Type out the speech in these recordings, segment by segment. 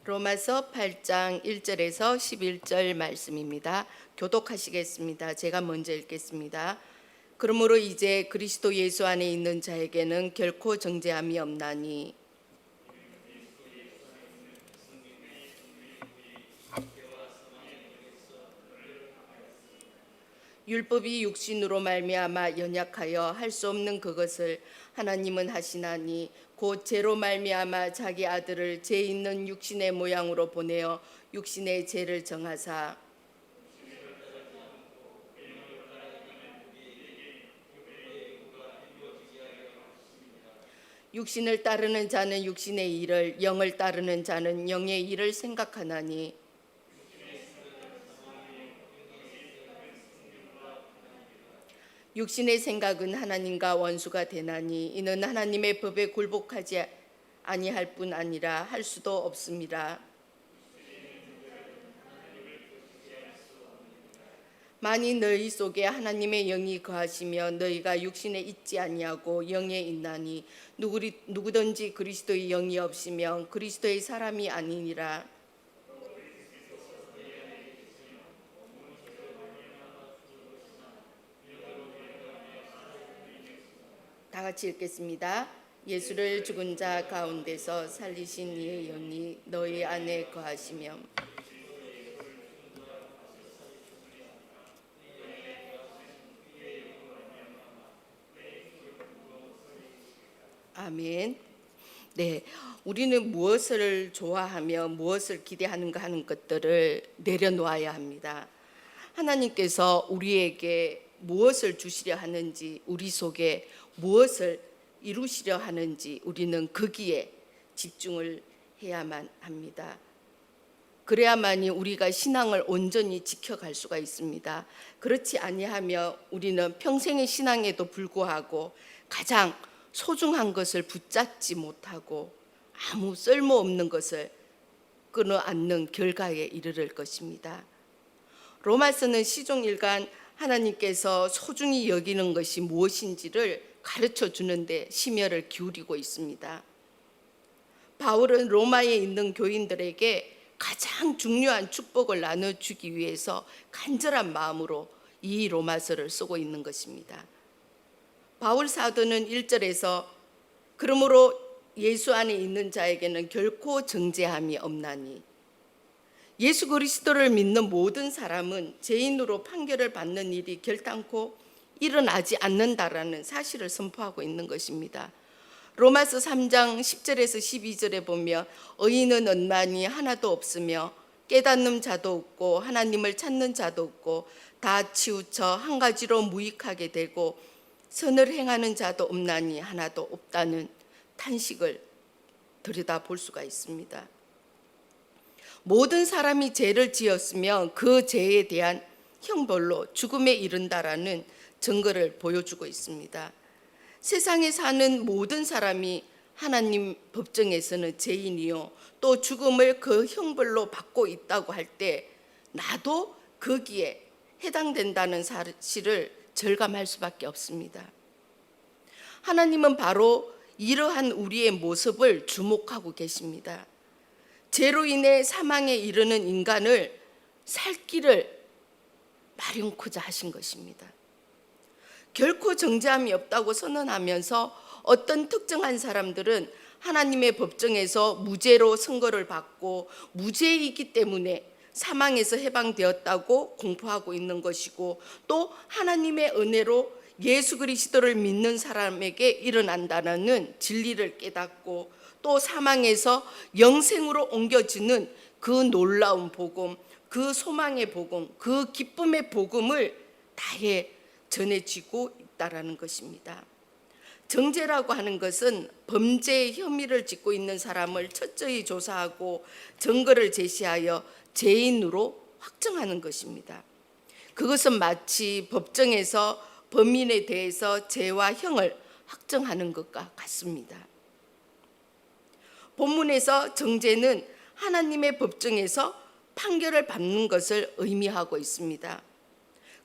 로마서 8장 1절에서 11절 말씀입니다. 교독하시겠습니다. 제가 먼저 읽겠습니다. 그러므로 이제 그리스도 예수 안에 있는 자에게는 결코 정죄함이 없나니 율법이 육신으로 말미암아 연약하여 할 수 없는 그것을 하나님은 하시나니 곧 죄로 말미암아 자기 아들을 죄 있는 육신의 모양으로 보내어 육신의 죄를 정하사 육신을 따르는 자는 육신의 일을, 영을 따르는 자는 영의 일을 생각하나니 육신의 생각은 하나님과 원수가 되나니 이는 하나님의 법에 굴복하지 아니할 뿐 아니라 할 수도 없습니다. 만일 너희 속에 하나님의 영이 거하시며 너희가 육신에 있지 아니하고 영에 있나니 누구든지 그리스도의 영이 없으면 그리스도의 사람이 아니니라. 다 같이 읽겠습니다. 예수를 죽은 자 가운데서 살리신 이의 영이 너희 안에 거하시며 아멘. 네, 우리는 무엇을 좋아하며 무엇을 기대하는가 하는 것들을 내려놓아야 합니다. 하나님께서 우리에게 무엇을 주시려 하는지, 우리 속에 무엇을 이루시려 하는지 우리는 거기에 집중을 해야만 합니다. 그래야만이 우리가 신앙을 온전히 지켜갈 수가 있습니다. 그렇지 아니하며 우리는 평생의 신앙에도 불구하고 가장 소중한 것을 붙잡지 못하고 아무 쓸모없는 것을 끊어안는 결과에 이르를 것입니다. 로마서는 시종일관 하나님께서 소중히 여기는 것이 무엇인지를 가르쳐 주는데 심혈을 기울이고 있습니다. 바울은 로마에 있는 교인들에게 가장 중요한 축복을 나눠주기 위해서 간절한 마음으로 이 로마서를 쓰고 있는 것입니다. 바울 사도는 1절에서 그러므로 예수 안에 있는 자에게는 결코 정죄함이 없나니 예수 그리스도를 믿는 모든 사람은 죄인으로 판결을 받는 일이 결단코 일어나지 않는다라는 사실을 선포하고 있는 것입니다. 로마서 3장 10절에서 12절에 보면 의인은 없나니 하나도 없으며 깨닫는 자도 없고 하나님을 찾는 자도 없고 다 치우쳐 한 가지로 무익하게 되고 선을 행하는 자도 없나니 하나도 없다는 탄식을 들여다볼 수가 있습니다. 모든 사람이 죄를 지었으면 그 죄에 대한 형벌로 죽음에 이른다라는 증거를 보여주고 있습니다. 세상에 사는 모든 사람이 하나님 법정에서는 죄인이요 또 죽음을 그 형벌로 받고 있다고 할 때 나도 거기에 해당된다는 사실을 절감할 수밖에 없습니다. 하나님은 바로 이러한 우리의 모습을 주목하고 계십니다. 죄로 인해 사망에 이르는 인간을 살 길을 마련코자 하신 것입니다. 결코 정죄함이 없다고 선언하면서 어떤 특정한 사람들은 하나님의 법정에서 무죄로 선고를 받고 무죄이기 때문에 사망에서 해방되었다고 공포하고 있는 것이고 또 하나님의 은혜로 예수 그리스도를 믿는 사람에게 일어난다는 진리를 깨닫고 또 사망에서 영생으로 옮겨지는 그 놀라운 복음, 그 소망의 복음, 그 기쁨의 복음을 다해 전해지고 있다라는 것입니다. 정죄라고 하는 것은 범죄의 혐의를 짓고 있는 사람을 철저히 조사하고 증거를 제시하여 죄인으로 확정하는 것입니다. 그것은 마치 법정에서 범인에 대해서 죄와 형을 확정하는 것과 같습니다. 본문에서 정죄는 하나님의 법정에서 판결을 받는 것을 의미하고 있습니다.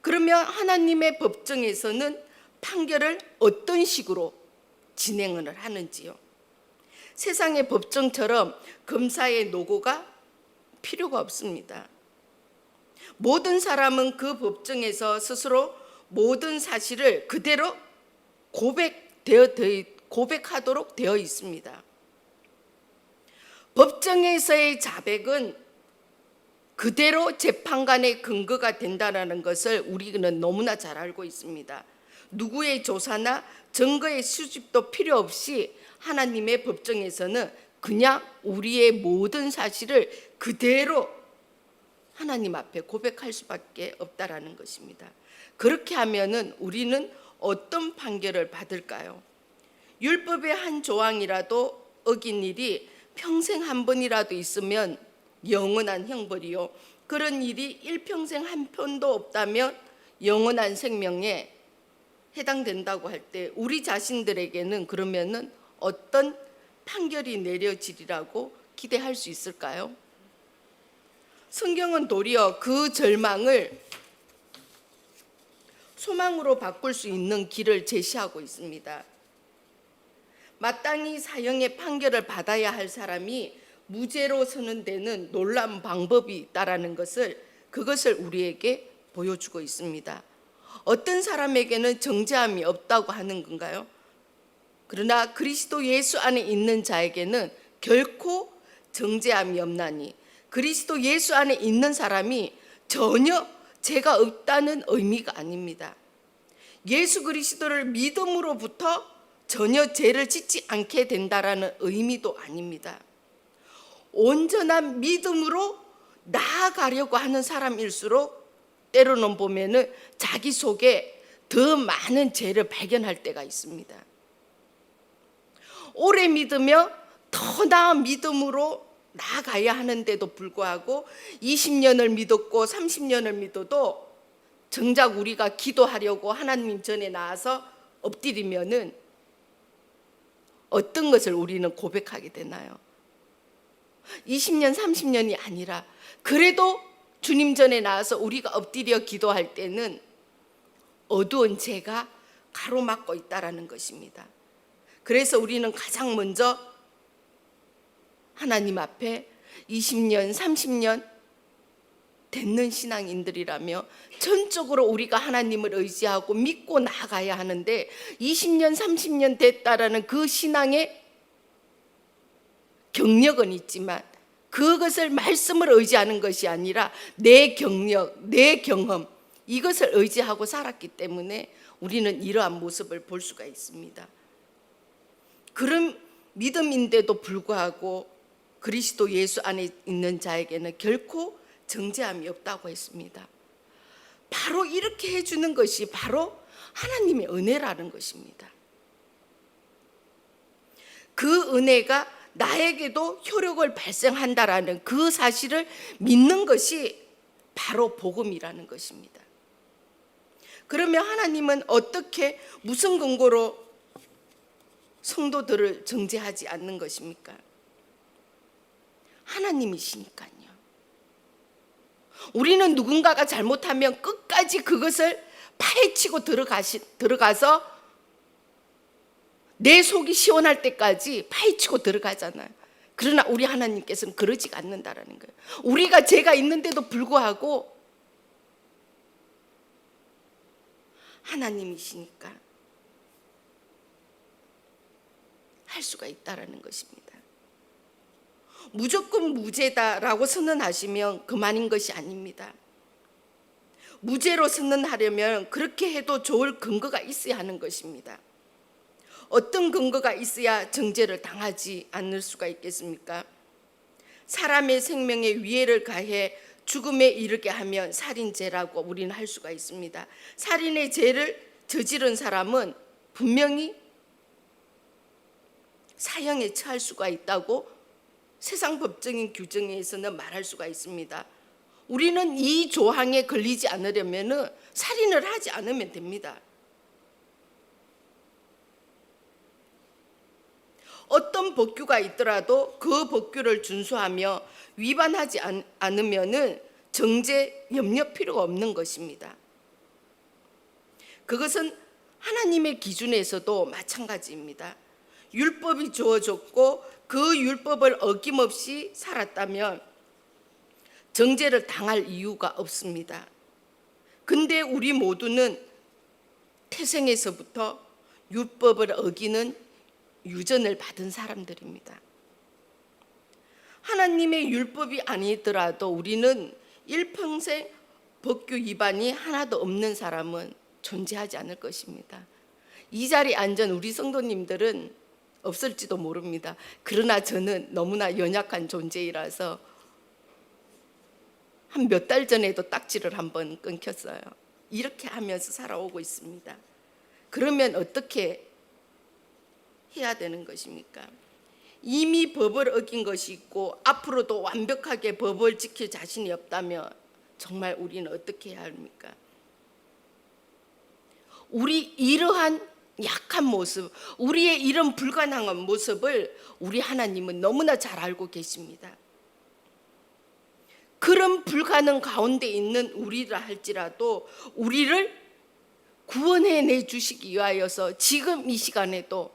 그러면 하나님의 법정에서는 판결을 어떤 식으로 진행을 하는지요? 세상의 법정처럼 검사의 노고가 필요가 없습니다. 모든 사람은 그 법정에서 스스로 모든 사실을 그대로 고백하도록 되어 있습니다. 법정에서의 자백은 그대로 재판관의 근거가 된다는 것을 우리는 너무나 잘 알고 있습니다. 누구의 조사나 증거의 수집도 필요 없이 하나님의 법정에서는 그냥 우리의 모든 사실을 그대로 하나님 앞에 고백할 수밖에 없다라는 것입니다. 그렇게 하면은 우리는 어떤 판결을 받을까요? 율법의 한 조항이라도 어긴 일이 평생 한 번이라도 있으면 영원한 형벌이요, 그런 일이 일평생 한 편도 없다면 영원한 생명에 해당된다고 할 때 우리 자신들에게는 그러면은 어떤 판결이 내려지리라고 기대할 수 있을까요? 성경은 도리어 그 절망을 소망으로 바꿀 수 있는 길을 제시하고 있습니다. 마땅히 사형의 판결을 받아야 할 사람이 무죄로 서는 데는 놀라운 방법이 있다라는 그것을 우리에게 보여주고 있습니다. 어떤 사람에게는 정죄함이 없다고 하는 건가요? 그러나 그리스도 예수 안에 있는 자에게는 결코 정죄함이 없나니, 그리스도 예수 안에 있는 사람이 전혀 죄가 없다는 의미가 아닙니다. 예수 그리스도를 믿음으로부터 전혀 죄를 짓지 않게 된다라는 의미도 아닙니다. 온전한 믿음으로 나아가려고 하는 사람일수록 때로는 보면은 자기 속에 더 많은 죄를 발견할 때가 있습니다. 오래 믿으며 더 나은 믿음으로 나아가야 하는데도 불구하고 20년을 믿었고 30년을 믿어도 정작 우리가 기도하려고 하나님 전에 나와서 엎드리면은 어떤 것을 우리는 고백하게 되나요? 20년, 30년이 아니라 그래도 주님 전에 나와서 우리가 엎드려 기도할 때는 어두운 죄가 가로막고 있다라는 것입니다. 그래서 우리는 가장 먼저 하나님 앞에 20년, 30년 됐는 신앙인들이라며 전적으로 우리가 하나님을 의지하고 믿고 나아가야 하는데 20년, 30년 됐다라는 그 신앙의 경력은 있지만 그것을 말씀을 의지하는 것이 아니라 내 경력, 내 경험, 이것을 의지하고 살았기 때문에 우리는 이러한 모습을 볼 수가 있습니다. 그런 믿음인데도 불구하고 그리스도 예수 안에 있는 자에게는 결코 정죄함이 없다고 했습니다. 바로 이렇게 해주는 것이 바로 하나님의 은혜라는 것입니다. 그 은혜가 나에게도 효력을 발생한다라는 그 사실을 믿는 것이 바로 복음이라는 것입니다. 그러면 하나님은 어떻게 무슨 근거로 성도들을 정죄하지 않는 것입니까? 하나님이시니까요. 우리는 누군가가 잘못하면 끝까지 그것을 파헤치고 들어가서 내 속이 시원할 때까지 파헤치고 들어가잖아요. 그러나 우리 하나님께서는 그러지 않는다라는 거예요. 우리가 죄가 있는데도 불구하고 하나님이시니까 할 수가 있다라는 것입니다. 무조건 무죄다라고 선언하시면 그만인 것이 아닙니다. 무죄로 선언하려면 그렇게 해도 좋을 근거가 있어야 하는 것입니다. 어떤 근거가 있어야 정죄를 당하지 않을 수가 있겠습니까? 사람의 생명에 위해를 가해 죽음에 이르게 하면 살인죄라고 우리는 할 수가 있습니다. 살인의 죄를 저지른 사람은 분명히 사형에 처할 수가 있다고 세상 법적인 규정에서는 말할 수가 있습니다. 우리는 이 조항에 걸리지 않으려면 살인을 하지 않으면 됩니다. 어떤 법규가 있더라도 그 법규를 준수하며 위반하지 않으면 정죄 염려 필요가 없는 것입니다. 그것은 하나님의 기준에서도 마찬가지입니다. 율법이 주어졌고 그 율법을 어김없이 살았다면 정죄를 당할 이유가 없습니다. 근데 우리 모두는 태생에서부터 율법을 어기는 유전을 받은 사람들입니다. 하나님의 율법이 아니더라도 우리는 일평생 법규 위반이 하나도 없는 사람은 존재하지 않을 것입니다. 이 자리에 앉은 우리 성도님들은 없을지도 모릅니다. 그러나 저는 너무나 연약한 존재이라서 한 몇 달 전에도 딱지를 한번 끊겼어요. 이렇게 하면서 살아오고 있습니다. 그러면 어떻게 해야 되는 것입니까? 이미 법을 어긴 것이 있고 앞으로도 완벽하게 법을 지킬 자신이 없다면 정말 우리는 어떻게 해야 합니까? 우리 이러한 약한 모습, 우리의 이런 불가능한 모습을 우리 하나님은 너무나 잘 알고 계십니다. 그런 불가능 가운데 있는 우리라 할지라도 우리를 구원해내 주시기 위하여서 지금 이 시간에도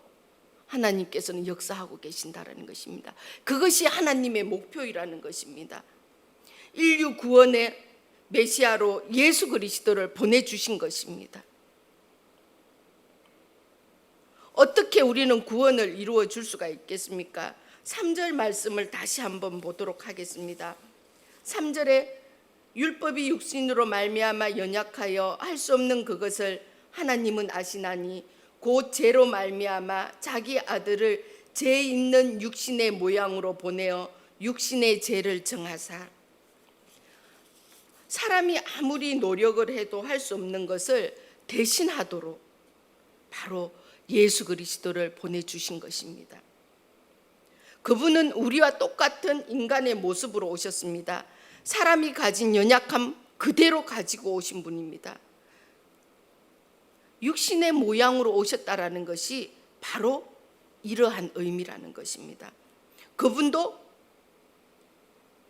하나님께서는 역사하고 계신다는 것입니다. 그것이 하나님의 목표이라는 것입니다. 인류 구원의 메시아로 예수 그리스도를 보내주신 것입니다. 어떻게 우리는 구원을 이루어 줄 수가 있겠습니까? 3절 말씀을 다시 한번 보도록 하겠습니다. 3절에 율법이 육신으로 말미암아 연약하여 할 수 없는 그것을 하나님은 아시나니 곧 죄로 말미암아 자기 아들을 죄 있는 육신의 모양으로 보내어 육신의 죄를 정하사. 사람이 아무리 노력을 해도 할 수 없는 것을 대신하도록 바로 예수 그리스도를 보내주신 것입니다. 그분은 우리와 똑같은 인간의 모습으로 오셨습니다. 사람이 가진 연약함 그대로 가지고 오신 분입니다. 육신의 모양으로 오셨다라는 것이 바로 이러한 의미라는 것입니다. 그분도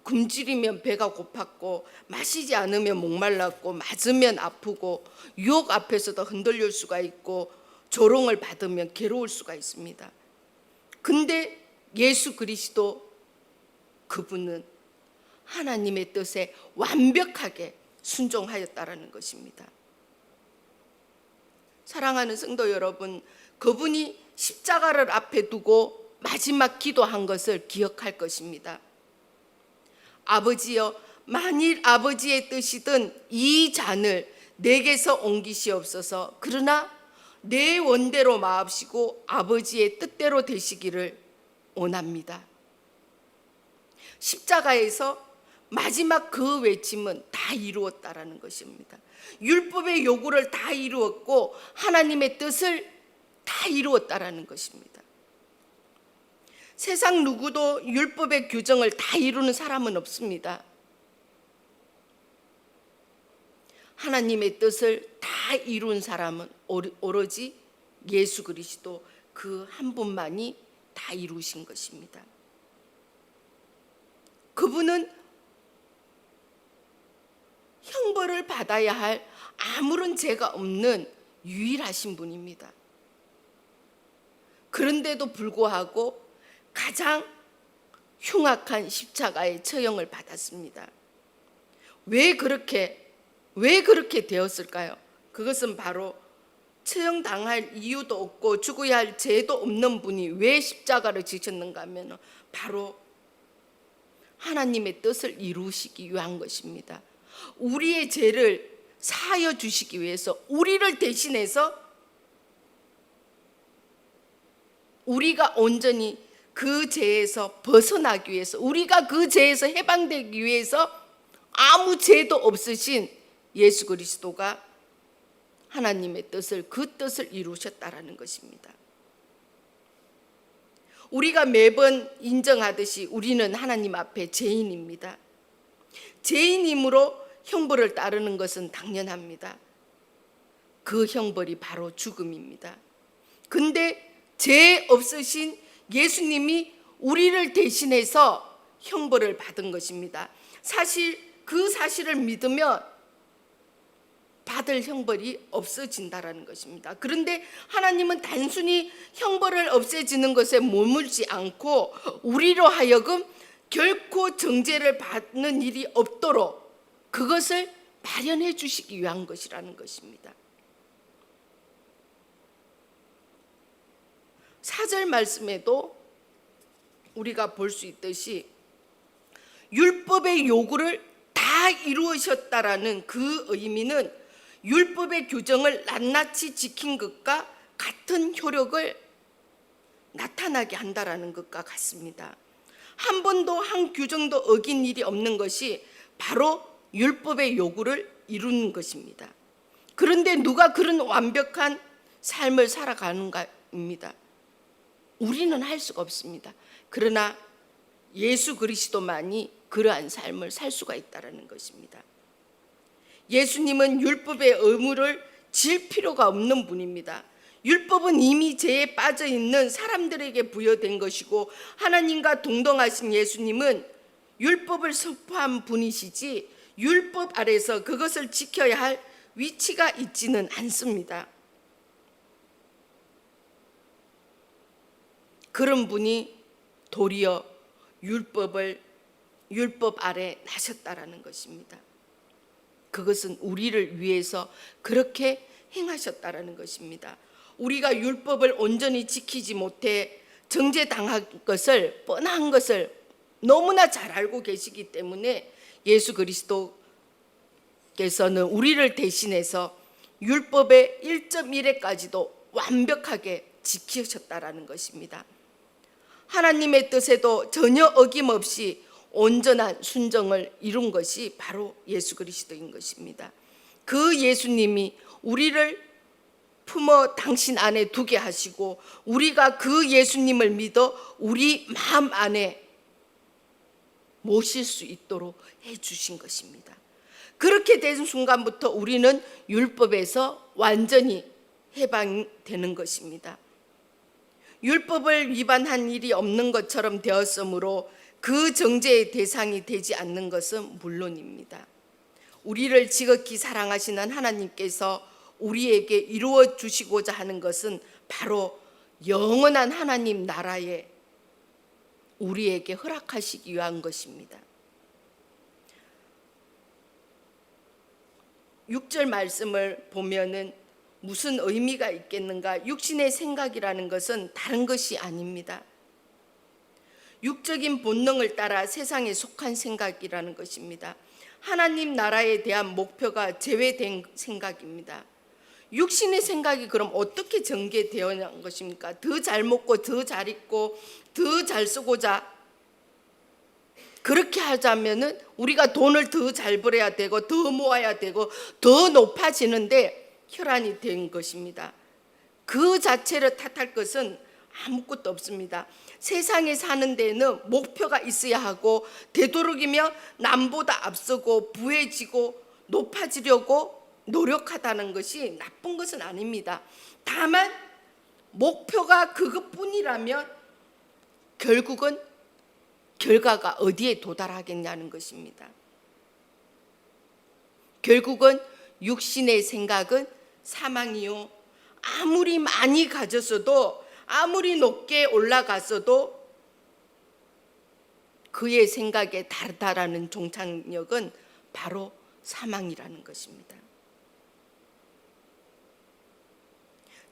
굶주리면 배가 고팠고 마시지 않으면 목말랐고 맞으면 아프고 유혹 앞에서도 흔들릴 수가 있고 조롱을 받으면 괴로울 수가 있습니다. 근데 예수 그리스도 그분은 하나님의 뜻에 완벽하게 순종하였다라는 것입니다. 사랑하는 성도 여러분, 그분이 십자가를 앞에 두고 마지막 기도한 것을 기억할 것입니다. 아버지여, 만일 아버지의 뜻이든 이 잔을 내게서 옮기시옵소서. 그러나 내 원대로 마옵시고 아버지의 뜻대로 되시기를 원합니다. 십자가에서 마지막 그 외침은 다 이루었다라는 것입니다. 율법의 요구를 다 이루었고 하나님의 뜻을 다 이루었다라는 것입니다. 세상 누구도 율법의 규정을 다 이루는 사람은 없습니다. 하나님의 뜻을 다 이룬 사람은 오로지 예수 그리스도 그 한 분만이 다 이루신 것입니다. 그분은 형벌을 받아야 할 아무런 죄가 없는 유일하신 분입니다. 그런데도 불구하고 가장 흉악한 십자가의 처형을 받았습니다. 왜 그렇게 되었을까요? 그것은 바로 처형당할 이유도 없고 죽어야 할 죄도 없는 분이 왜 십자가를 지셨는가 하면 바로 하나님의 뜻을 이루시기 위한 것입니다. 우리의 죄를 사하여 주시기 위해서 우리를 대신해서 우리가 온전히 그 죄에서 벗어나기 위해서, 우리가 그 죄에서 해방되기 위해서 아무 죄도 없으신 예수 그리스도가 하나님의 뜻을, 그 뜻을 이루셨다라는 것입니다. 우리가 매번 인정하듯이 우리는 하나님 앞에 죄인입니다. 죄인이므로 형벌을 따르는 것은 당연합니다. 그 형벌이 바로 죽음입니다. 근데 죄 없으신 예수님이 우리를 대신해서 형벌을 받은 것입니다. 사실 그 사실을 믿으면 받을 형벌이 없어진다라는 것입니다. 그런데 하나님은 단순히 형벌을 없애지는 것에 머물지 않고 우리로 하여금 결코 정죄를 받는 일이 없도록 그것을 마련해 주시기 위한 것이라는 것입니다. 4절 말씀에도 우리가 볼 수 있듯이 율법의 요구를 다 이루으셨다라는 그 의미는 율법의 규정을 낱낱이 지킨 것과 같은 효력을 나타나게 한다라는 것과 같습니다. 한 번도 한 규정도 어긴 일이 없는 것이 바로 율법의 요구를 이루는 것입니다. 그런데 누가 그런 완벽한 삶을 살아가는가입니다. 우리는 할 수가 없습니다. 그러나 예수 그리스도만이 그러한 삶을 살 수가 있다는 것입니다. 예수님은 율법의 의무를 질 필요가 없는 분입니다. 율법은 이미 죄에 빠져 있는 사람들에게 부여된 것이고 하나님과 동등하신 예수님은 율법을 선포한 분이시지 율법 아래서 그것을 지켜야 할 위치가 있지는 않습니다. 그런 분이 도리어 율법 아래 나셨다라는 것입니다. 그것은 우리를 위해서 그렇게 행하셨다라는 것입니다. 우리가 율법을 온전히 지키지 못해 정죄당한 것을 뻔한 것을 너무나 잘 알고 계시기 때문에 예수 그리스도께서는 우리를 대신해서 율법의 1.1회까지도 완벽하게 지키셨다라는 것입니다. 하나님의 뜻에도 전혀 어김없이 온전한 순종을 이룬 것이 바로 예수 그리스도인 것입니다. 그 예수님이 우리를 품어 당신 안에 두게 하시고 우리가 그 예수님을 믿어 우리 마음 안에 모실 수 있도록 해주신 것입니다. 그렇게 된 순간부터 우리는 율법에서 완전히 해방되는 것입니다. 율법을 위반한 일이 없는 것처럼 되었으므로 그 정죄의 대상이 되지 않는 것은 물론입니다. 우리를 지극히 사랑하시는 하나님께서 우리에게 이루어 주시고자 하는 것은 바로 영원한 하나님 나라에 우리에게 허락하시기 위한 것입니다. 6절 말씀을 보면은 무슨 의미가 있겠는가? 육신의 생각이라는 것은 다른 것이 아닙니다. 육적인 본능을 따라 세상에 속한 생각이라는 것입니다. 하나님 나라에 대한 목표가 제외된 생각입니다. 육신의 생각이 그럼 어떻게 전개되어 있는 것입니까? 더 잘 먹고 더 잘 입고 더 잘 쓰고자 그렇게 하자면은 우리가 돈을 더 잘 벌어야 되고 더 모아야 되고 더 높아지는데 혈안이 된 것입니다. 그 자체를 탓할 것은 아무것도 없습니다. 세상에 사는 데는 목표가 있어야 하고 되도록이면 남보다 앞서고 부해지고 높아지려고 노력하다는 것이 나쁜 것은 아닙니다. 다만 목표가 그것뿐이라면 결국은 결과가 어디에 도달하겠냐는 것입니다. 결국은 육신의 생각은 사망이요. 아무리 많이 가졌어도 아무리 높게 올라갔어도 그의 생각에 다르다라는 종착역은 바로 사망이라는 것입니다.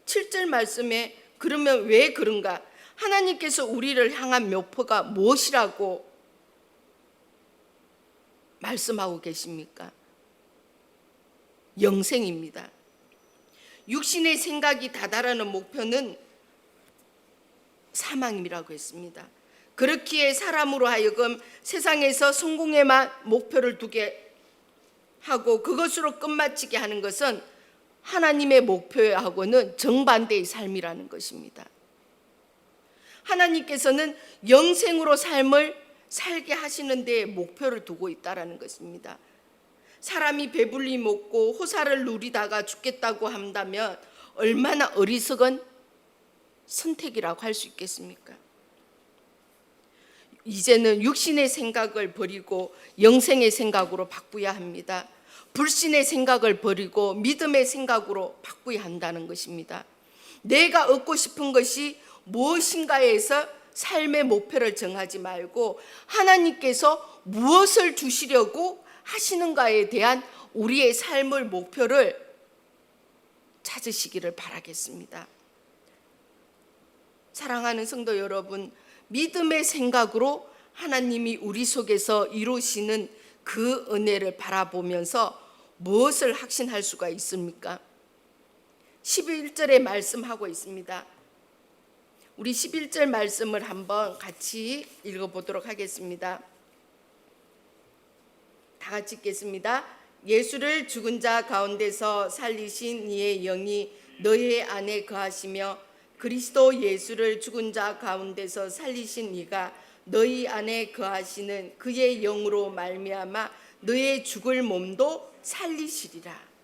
7절 말씀에 그러면 왜 그런가? 하나님께서 우리를 향한 목표가 무엇이라고 말씀하고 계십니까? 영생입니다. 육신의 생각이 다다라는 목표는 사망이라고 했습니다. 그렇기에 사람으로 하여금 세상에서 성공에만 목표를 두게 하고 그것으로 끝마치게 하는 것은 하나님의 목표하고는 정반대의 삶이라는 것입니다. 하나님께서는 영생으로 삶을 살게 하시는 데에 목표를 두고 있다는 것입니다. 사람이 배불리 먹고 호사를 누리다가 죽겠다고 한다면 얼마나 어리석은 선택이라고 할 수 있겠습니까? 이제는 육신의 생각을 버리고 영생의 생각으로 바꾸어야 합니다. 불신의 생각을 버리고 믿음의 생각으로 바꾸어야 한다는 것입니다. 내가 얻고 싶은 것이 무엇인가에서 삶의 목표를 정하지 말고 하나님께서 무엇을 주시려고 하시는가에 대한 우리의 삶의 목표를 찾으시기를 바라겠습니다. 사랑하는 성도 여러분, 믿음의 생각으로 하나님이 우리 속에서 이루시는 그 은혜를 바라보면서 무엇을 확신할 수가 있습니까? 11절에 말씀하고 있습니다. 우리 11절 말씀을 한번 같이 읽어보도록 하겠습니다. 다 같이 읽겠습니다. 예수를 죽은 자 가운데서 살리신 이의 영이 너희 안에 거하시며 그리스도 예수를 죽은 자 가운데서 살리신 이가 너희 안에 거하시는 그의 영으로 말미암아 너의 죽을 몸도 살리시리라.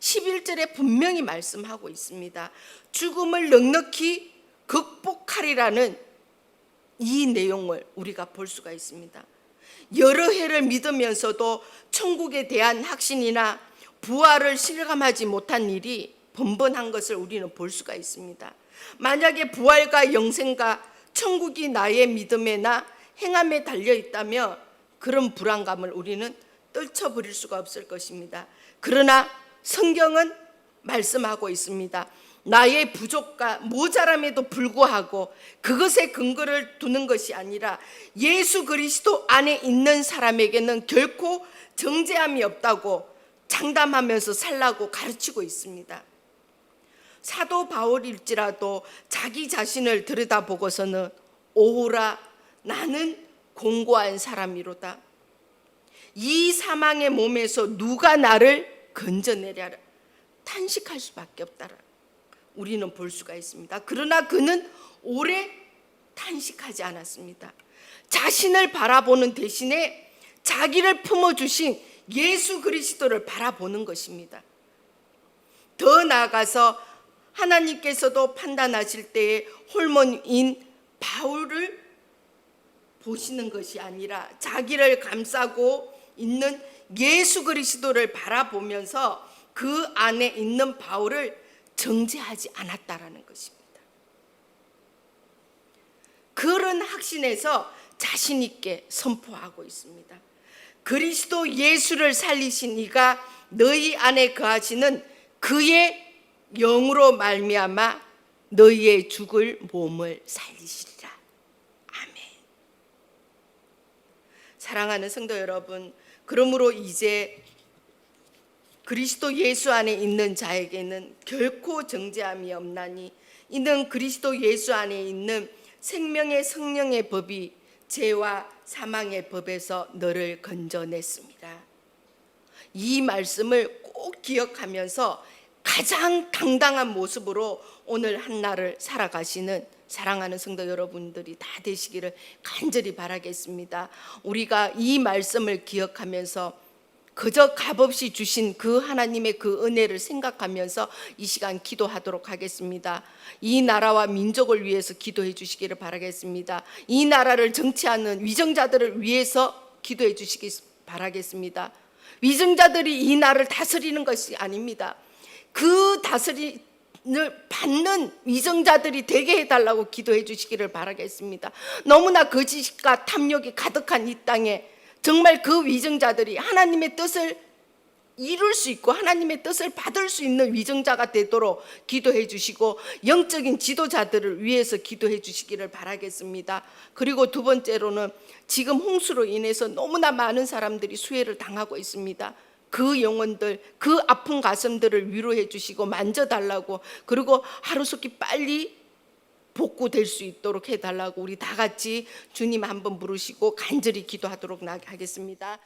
11절에 분명히 말씀하고 있습니다. 죽음을 넉넉히 극복하리라는 이 내용을 우리가 볼 수가 있습니다. 여러 해를 믿으면서도 천국에 대한 확신이나 부활을 실감하지 못한 일이 번번한 것을 우리는 볼 수가 있습니다. 만약에 부활과 영생과 천국이 나의 믿음에나 행함에 달려 있다면 그런 불안감을 우리는 떨쳐버릴 수가 없을 것입니다. 그러나 성경은 말씀하고 있습니다. 나의 부족과 모자람에도 불구하고 그것에 근거를 두는 것이 아니라 예수 그리스도 안에 있는 사람에게는 결코 정죄함이 없다고 장담하면서 살라고 가르치고 있습니다. 사도 바울일지라도 자기 자신을 들여다보고서는 오호라 나는 공고한 사람이로다. 이 사망의 몸에서 누가 나를 건져내랴라 탄식할 수밖에 없다라 우리는 볼 수가 있습니다. 그러나 그는 오래 탄식하지 않았습니다. 자신을 바라보는 대신에 자기를 품어주신 예수 그리스도를 바라보는 것입니다. 더 나아가서 하나님께서도 판단하실 때에 홀몬인 바울을 보시는 것이 아니라 자기를 감싸고 있는 예수 그리스도를 바라보면서 그 안에 있는 바울을 정죄하지 않았다라는 것입니다. 그런 확신에서 자신 있게 선포하고 있습니다. 그리스도 예수를 살리신 이가 너희 안에 거하시는 그의 영으로 말미암아 너희의 죽을 몸을 살리시리라. 아멘. 사랑하는 성도 여러분, 그러므로 이제 그리스도 예수 안에 있는 자에게는 결코 정죄함이 없나니 이는 그리스도 예수 안에 있는 생명의 성령의 법이 죄와 사망의 법에서 너를 건져냈습니다. 이 말씀을 꼭 기억하면서 가장 당당한 모습으로 오늘 한날을 살아가시는 사랑하는 성도 여러분들이 다 되시기를 간절히 바라겠습니다. 우리가 이 말씀을 기억하면서 그저 값없이 주신 그 하나님의 그 은혜를 생각하면서 이 시간 기도하도록 하겠습니다. 이 나라와 민족을 위해서 기도해 주시기를 바라겠습니다. 이 나라를 정치하는 위정자들을 위해서 기도해 주시기 바라겠습니다. 위정자들이 이 나라를 다스리는 것이 아닙니다. 그 다스림을 받는 위정자들이 되게 해달라고 기도해 주시기를 바라겠습니다. 너무나 거짓과 탐욕이 가득한 이 땅에 정말 그 위정자들이 하나님의 뜻을 이룰 수 있고 하나님의 뜻을 받을 수 있는 위정자가 되도록 기도해 주시고 영적인 지도자들을 위해서 기도해 주시기를 바라겠습니다. 그리고 두 번째로는 지금 홍수로 인해서 너무나 많은 사람들이 수해를 당하고 있습니다. 그 영혼들, 그 아픈 가슴들을 위로해 주시고 만져달라고, 그리고 하루속히 빨리 복구될 수 있도록 해달라고 우리 다 같이 주님 한번 부르시고 간절히 기도하도록 하겠습니다.